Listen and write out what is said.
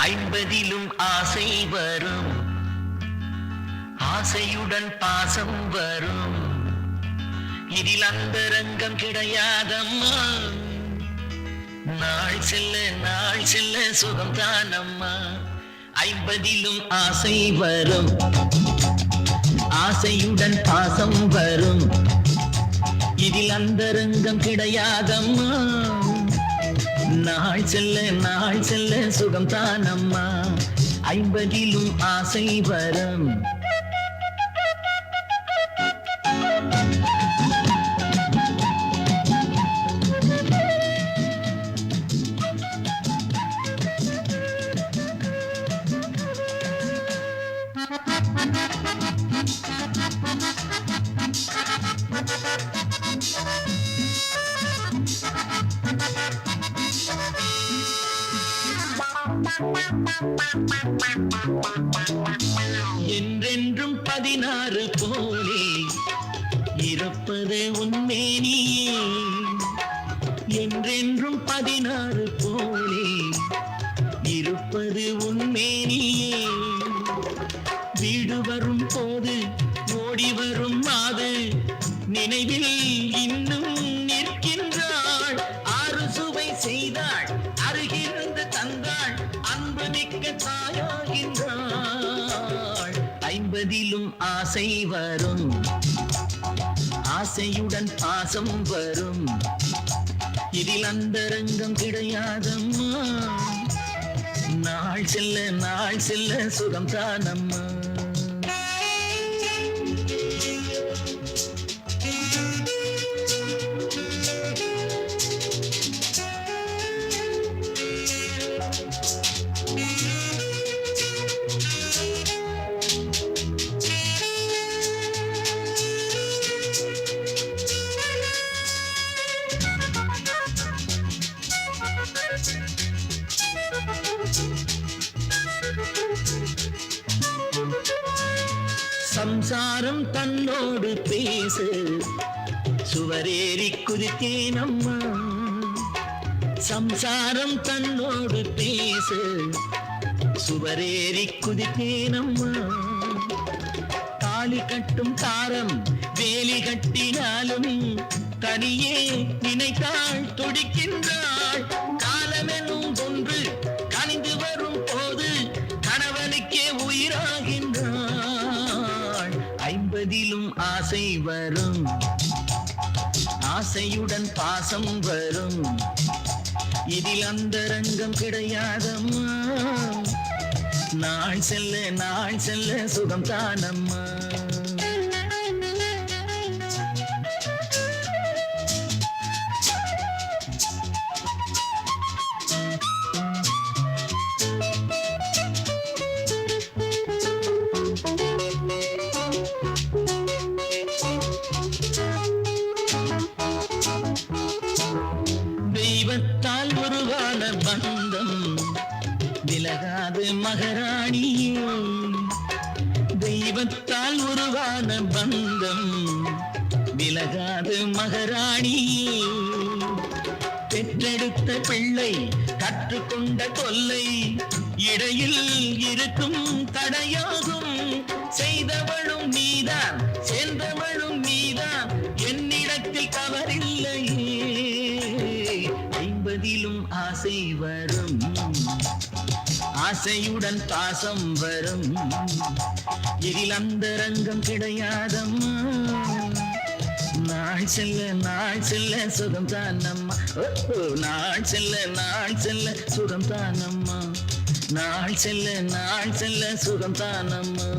ஐம்பதிலும் ஆசை வரும், ஆசையுடன் பாசம் வரும். இதில் அந்தரங்கம் கிடையாதம்மா. நாள் செல்ல சுகம்தானம்மா. ஐம்பதிலும் ஆசை வரும், ஆசையுடன் பாசம் வரும். இதில் அந்தரங்கம் கிடையாதம்மா. நாள் செல்ல சுகம்தானம்மா. ஐம்பதிலும் ஆசை வரும். என்றென்றும் 16 போலே இருப்பது உன்மேனியே. என்றென்றும் 16 போலே இருப்பது உன்மேனியே. வீடு வரும் போது ஓடி வரும் மாது நினைவில் இன்னும் நிற்கின்றாள். ஆறு சுவை செய்தாள், அருகிருந்து தந்தாள், அன்பு மிக்க தாயாகின்றாள். ஐம்பதிலும் ஆசை வரும், ஆசையுடன் பாசம் வரும். இதில் அந்தரங்கம் கிடையாதம்மா. நாள் செல்ல சுகம்தானம்மா. சம்சாரம் தன்னோடு பேசு, சுவரேறி குதித்தேனம்மா. சம்சாரம் தன்னோடு பேசு, சுவரேறி குதித்தேனம்மா. தாலி கட்டும் தாரம் வேலி கட்டினாலும் தனியே நினைத்தாள், துடிக்கின்றாள். காலமெனும் ஒன்று கனிந்து வரும் போது கணவனுக்கே உயிராகின்றாள். ஐம்பதிலும் ஆசை வரும், ஆசையுடன் பாசம் வரும். இதில் அந்தரங்கம் கிடையாதம்மா. நாள் செல்ல சுகம்தானம்மா. தெய்வத்தால் உருவான பந்தம் விலகாது மகாராணியே. தெய்வத்தால் உருவான பந்தம் விலகாது மகாராணியே. பெற்றெடுத்த பிள்ளை கற்றுக்கொண்ட தொல்லை இடையில் இருக்கும் தடையாகும். செய்தவளும் நீதான், சேர்ந்தவளும் நீதான், என்னிடத்தில் தவறில்லையே. ஐம்பதிலும் ஆசை வரும், ஆசையுடன் பாசம் வரும். இதில் அந்தரங்கம் கிடையாதம்மா. நாள் செல்ல சுகம்தானம்மா. நாள் செல்ல சுகம்தானம்மா. நாள் செல்ல சுகம்தானம்மா.